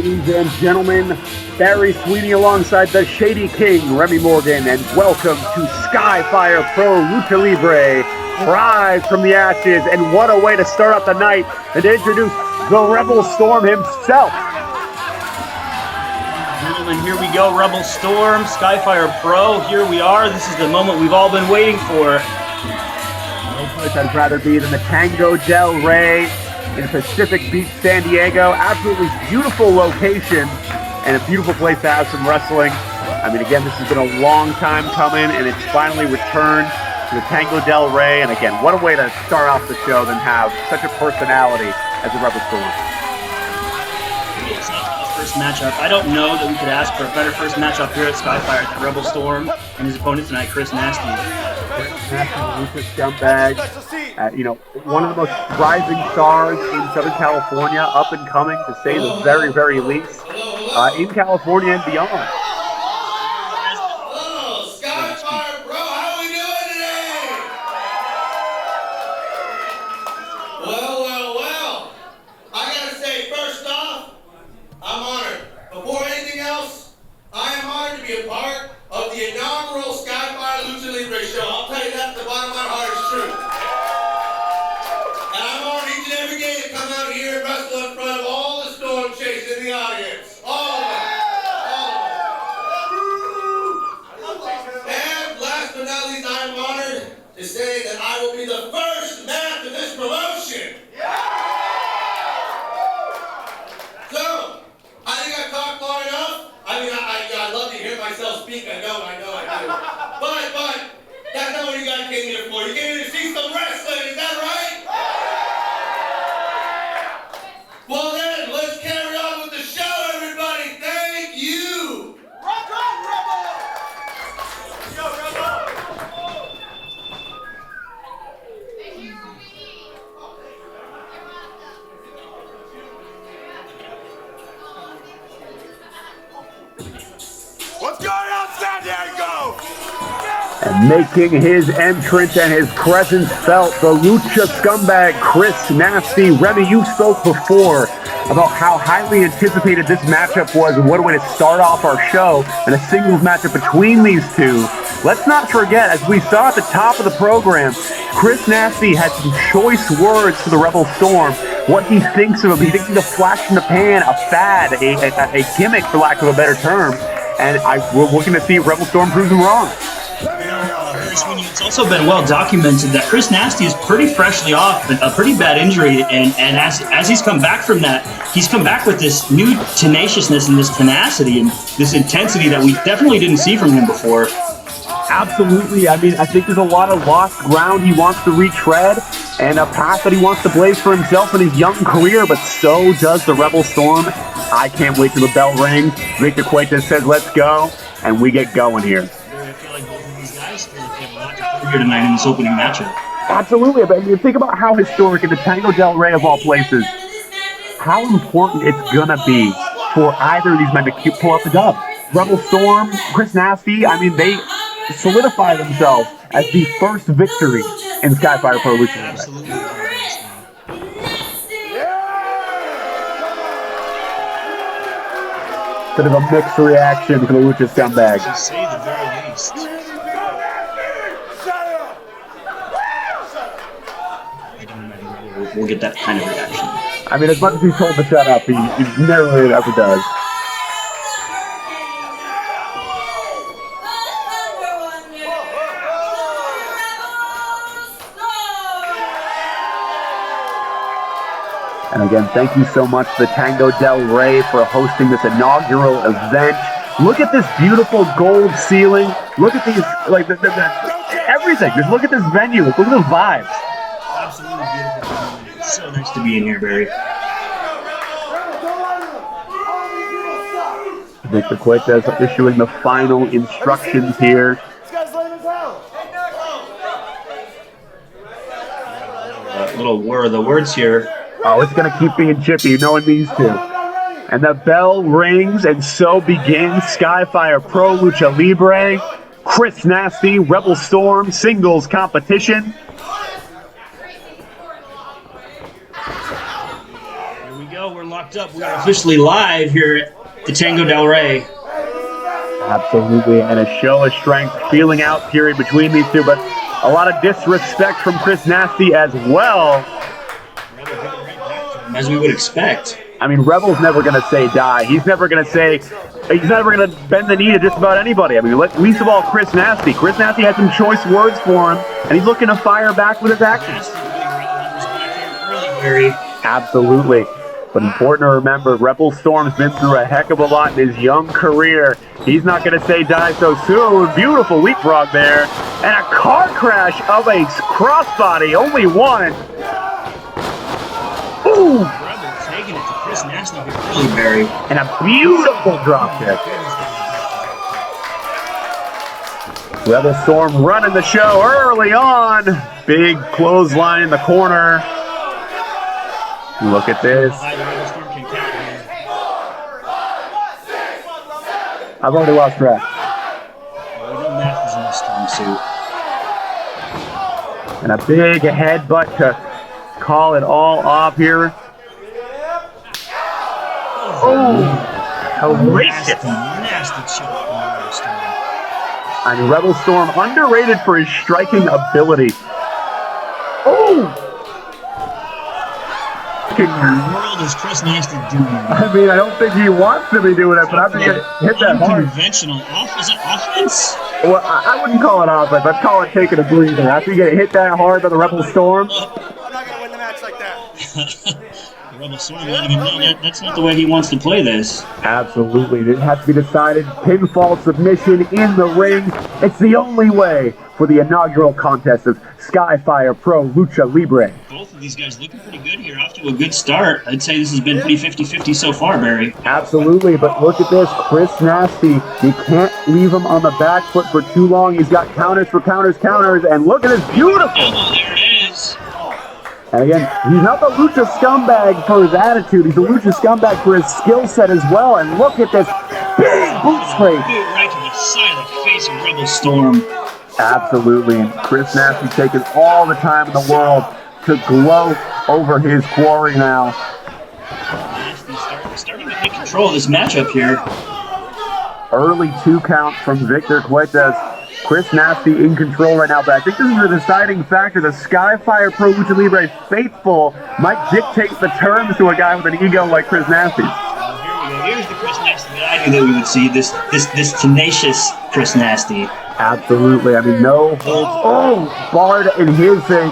Ladies and gentlemen, Barry Sweeney alongside the Shady King, Remy Morgan, and welcome to Skyfire Pro Lucha Libre, rise from the ashes, and what a way to start out the night, and to introduce the Rebel Storm himself. Gentlemen, here we go, Rebel Storm, Skyfire Pro, here we are, this is the moment we've all been waiting for. No place I'd rather be than the Tango del Rey in Pacific Beach, San Diego. Absolutely beautiful location and a beautiful place to have some wrestling. I mean, again, this has been a long time coming, and it's finally returned to the Tango del Rey. And again, what a way to start off the show than have such a personality as a Rebel Storm. First matchup. I don't know that we could ask for a better first matchup here at Skyfire than Rebel Storm and his opponent tonight, Chris Nastyy. Lucha Scumbag, one of the most rising stars in Southern California, up and coming to say the very, very least, in California and beyond. Hello, Skyfire Pro, how are we doing today? Well, I gotta say, first off, I'm honored. Before anything else, I am honored to be a part of the inaugural Skyfire Lucha Libre show. I'll tell you that at the bottom of my heart is true. And I'm honored each and every day to come out here and wrestle in front of all the Storm Chase in the audience. All of them. And last but not least, I am honored to say that I will be the first match of this promotion. So, I think I've talked long enough. I mean, I love to hear myself speak. I know I do. But, that's not what you guys came here for. You came here to see some wrestling, is that right? Well then, let's carry on with the show, everybody. Thank you. Rock on, Rebel! Let's go, Rebel! What's going on, San Diego? And making his entrance and his presence felt, the Lucha Scumbag, Chris Nastyy. Remy, you spoke before about how highly anticipated this matchup was and what a way to start off our show and a singles matchup between these two. Let's not forget, as we saw at the top of the program, Chris Nastyy had some choice words for the Rebel Storm. What he thinks of him, he thinks he's a flash in the pan, a fad, a gimmick, for lack of a better term. And we're looking to see if Rebel Storm proves him wrong. It's also been well documented that Chris Nastyy is pretty freshly off a pretty bad injury, and as he's come back from that, he's come back with this new tenaciousness and this tenacity and this intensity that we definitely didn't see from him before. Absolutely. I mean, I think there's a lot of lost ground he wants to retread and a path that he wants to blaze for himself in his young career, but so does the Rebel Storm. I can't wait till the bell rings. Victor Cuetas says, let's go, and we get going here. I feel like both of these guys have a lot to prove here tonight in this opening matchup. Absolutely. But you think about how historic in the Tango del Rey of all places, how important it's going to be for either of these men to pull out the dub. Rebel Storm, Chris Nastyy, I mean, they solidify themselves as the first victory in Skyfire Pro Lucha Libre. Absolutely. Bit of a mixed reaction for the Lucha Scumbag. To say the very least. We'll get that kind of reaction. I mean, as much as he's told to shut up, he never really ever does. And again, thank you so much to the Tango del Rey for hosting this inaugural event. Look at this beautiful gold ceiling. Look at these, like, everything. Just look at this venue. Look at the vibes. Absolutely beautiful. It's so nice to be in here, Barry. Victor Cuetas issuing the final instructions here. Little word of the words here. Oh, it's going to keep being chippy, knowing these two. And the bell rings, and so begins Skyfire Pro Lucha Libre. Chris Nastyy, Rebel Storm, singles competition. Here we go. We're locked locked up. We are officially live here at the Tango del Rey. Absolutely, and a show of strength feeling out period between these two, but a lot of disrespect from Chris Nastyy as well. As we would expect. I mean, Rebel's never going to say die. He's never going to bend the knee to just about anybody. I mean, least of all Chris Nastyy. Chris Nastyy had some choice words for him, and he's looking to fire back with his actions. Absolutely. But important to remember, Rebel Storm's been through a heck of a lot in his young career. He's not going to say die so soon. Beautiful leapfrog there. And a car crash of a crossbody. Only one. Ooh. Rebel taking it to Chris Nastyy early, Barry. And a beautiful drop kick. Rebel Storm running the show early on. Big clothesline in the corner. Look at this. I've already lost track. And a big headbutt to call it all off here. Oh, hellacious. Nasty shot. And Rebel Storm underrated for his striking ability. Oh! What in the world is Chris Nastyy doing? I mean, I don't think he wants to be doing it, but I think it hit that hard. Unconventional. Is it offense? Well, I wouldn't call it offense. I'd call it taking a breather. After you get hit that hard by the Rebel Storm. I'm not going to win the match like that. The Rebel Storm letting him know that's not the way he wants to play this. Absolutely. It has to be decided. Pinfall submission in the ring. It's the only way for the inaugural contest of Skyfire Pro Lucha Libre. Both of these guys looking pretty good here, off to a good start. I'd say this has been pretty 50-50 so far, Barry. Absolutely, but look at this. Chris Nastyy, you can't leave him on the back foot for too long. He's got counters for counters, and look at this beautiful. Oh, there it is. And again, he's not the Lucha Scumbag for his attitude. He's the Lucha Scumbag for his skill set as well. And look at this big boot scrape. Boot right to the side of the face of Rebel Storm. Absolutely, and Chris Nastyy taking all the time in the world to gloat over his quarry now. Nastyy starting to take control of this matchup here. Early 2 count from Victor Cuetas. Chris Nastyy in control right now, but I think this is the deciding factor. The Skyfire Pro Lucha Libre faithful might dictate the terms to a guy with an ego like Chris Nastyy. Here we go. Here's the Chris Nastyy that I knew that we would see. This tenacious Chris Nastyy. Absolutely. I mean, no holds. Oh, barred in his thing.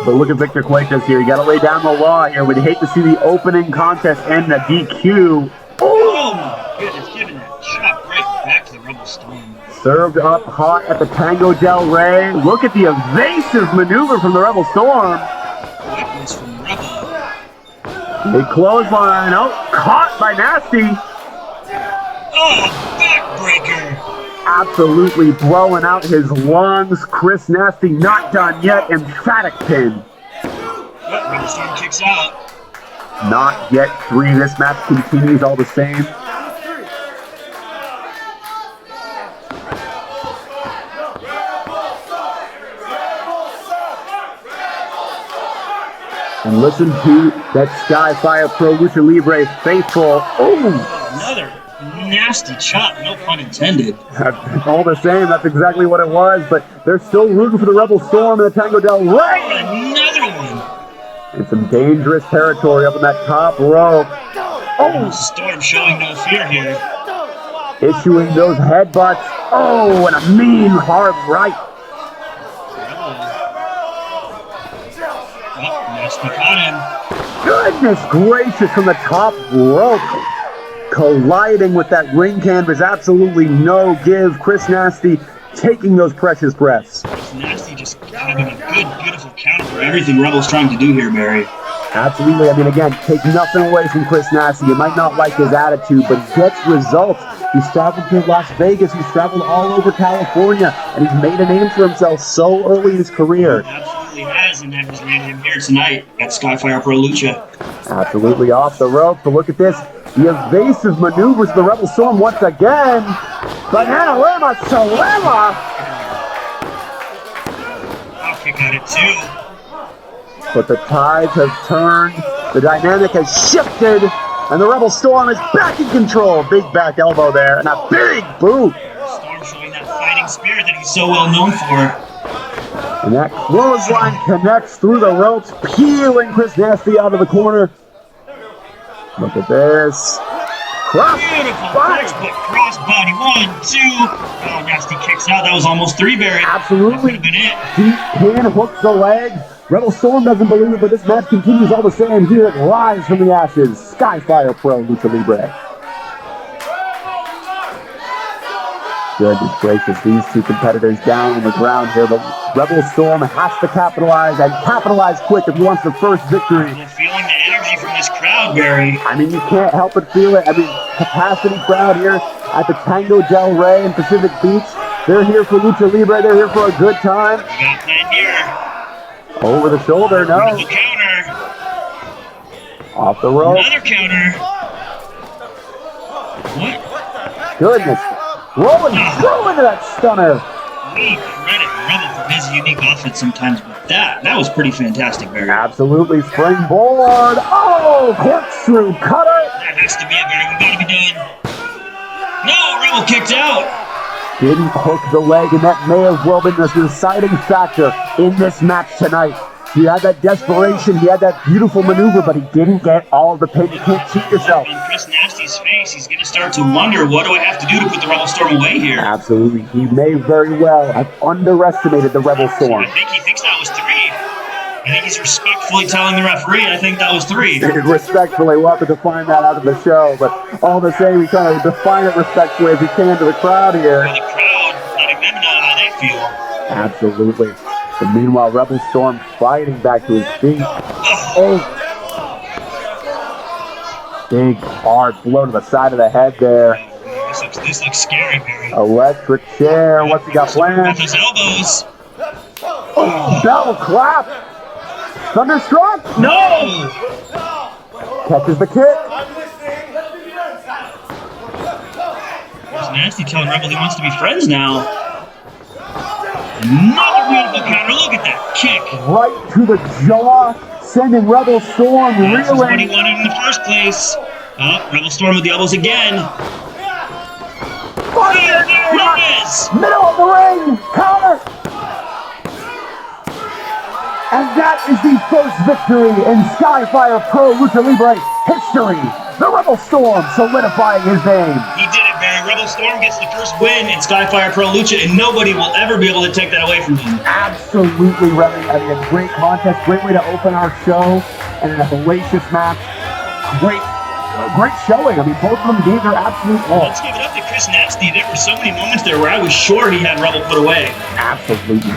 But look at Victor Cuetas here. You got to lay down the law here. We'd hate to see the opening contest end a DQ. Oh my goodness, giving that shot right back to the Rebel Storm. Served up hot at the Tango del Rey. Look at the evasive maneuver from the Rebel Storm. Quickness from Rebel. Big clothesline. Oh, caught by Nastyy. Oh, backbreaker. Absolutely blowing out his lungs. Chris Nastyy not done yet. Emphatic pin. Oh, Rebel Storm kicks out. Not yet 3. This match continues all the same. And listen to that Skyfire Pro Lucha Libre faithful. Oh! Another nasty chop, no pun intended. All the same, that's exactly what it was, but they're still rooting for the Rebel Storm and the Tango del Rey. Another one. And some dangerous territory up in that top row. Oh! Storm showing no fear here. Issuing those headbutts. Oh, and a mean hard right. Nastyy caught him. Goodness gracious, from the top rope. Colliding with that ring canvas. Absolutely no give. Chris Nastyy taking those precious breaths. Nastyy just having a good, beautiful counter for everything Rebel's trying to do here, Barry. Absolutely. I mean, again, take nothing away from Chris Nastyy. You might not like his attitude, but he gets results. He's traveled to Las Vegas. He's traveled all over California, and he's made a name for himself so early in his career. Absolutely has, and that has landed him here tonight at Skyfire Pro Lucha. Absolutely off the rope, but look at this. The evasive maneuvers of the Rebel Storm once again. Banana Lama Solema. I'll kick at it too. But the tides have turned. The dynamic has shifted, and the Rebel Storm is back in control. Big back elbow there, and a big boot. Storm showing that fighting spirit that he's so well known for. And that clothesline connects through the ropes, peeling Chris Nastyy out of the corner. Look at this. Beautiful textbook crossbody. 1, 2. Oh, Nastyy kicks out. That was almost 3, Barry. Absolutely. That could have been it. Deep pin hooks the leg. Rebel Storm doesn't believe it, but this match continues all the same. Here it rise from the ashes. Skyfire Pro Lucha Libre. Goodness gracious, these two competitors down on the ground here, but Rebel Storm has to capitalize, and capitalize quick if he wants the first victory. I'm feeling the energy from this crowd, Barry. I mean, you can't help but feel it. I mean, capacity crowd here at the Tango del Rey in Pacific Beach. They're here for Lucha Libre. They're here for a good time. We got a plan here. Over the shoulder, no. Beautiful counter. Off the rope. Another counter. What? Goodness. Rolling through into that stunner. We credit Rebel for his unique offense sometimes, but that was pretty fantastic, Barry. Absolutely. Springboard. Oh, corkscrew cutter. That has to be it, Barry. We gotta be done. No, Rebel kicked out. Didn't hook the leg, and that may have well been the deciding factor in this match tonight. He had that desperation, he had that beautiful maneuver, but he didn't get all of the pin. You can't cheat yourself. On Chris Nasty's face, he's going to start to wonder, what do I have to do to put the Rebel Storm away here? Absolutely. He may very well have underestimated the Rebel Storm. I think he thinks that was 3. I think he's respectfully telling the referee, I think that was 3. Respectfully, we'll have to define that out of the show, but all the same, he's trying to define it respectfully as he can to the crowd here. For the crowd, letting them know how they feel. Absolutely. But meanwhile, Rebel Storm fighting back to his feet. Oh. Big, hard blow to the side of the head there. This looks scary, Barry. Electric chair. What's he got planned? With his elbows. Oh, bell clap. Thunderstruck? No. Catches the kick. There's Nastyy telling Rebel he wants to be friends now. Another beautiful counter. Look at that kick. Right to the jaw, sending Rebel Storm reeling. This is what he wanted in the first place. Oh, Rebel Storm with the elbows again. There it is. Middle of the ring. Counter. And that is the first victory in Skyfire Pro Lucha Libre history. The Rebel Storm solidifying his name. He did it, Barry. Rebel Storm gets the first win in Skyfire Pro Lucha, and nobody will ever be able to take that away from him. Absolutely, Remy. I mean, a great contest, great way to open our show, and a hellacious match. Great showing. I mean, both of them gave their absolute all. Let's give it up to Chris Nastyy. There were so many moments there where I was sure he had Rebel put away. Absolutely.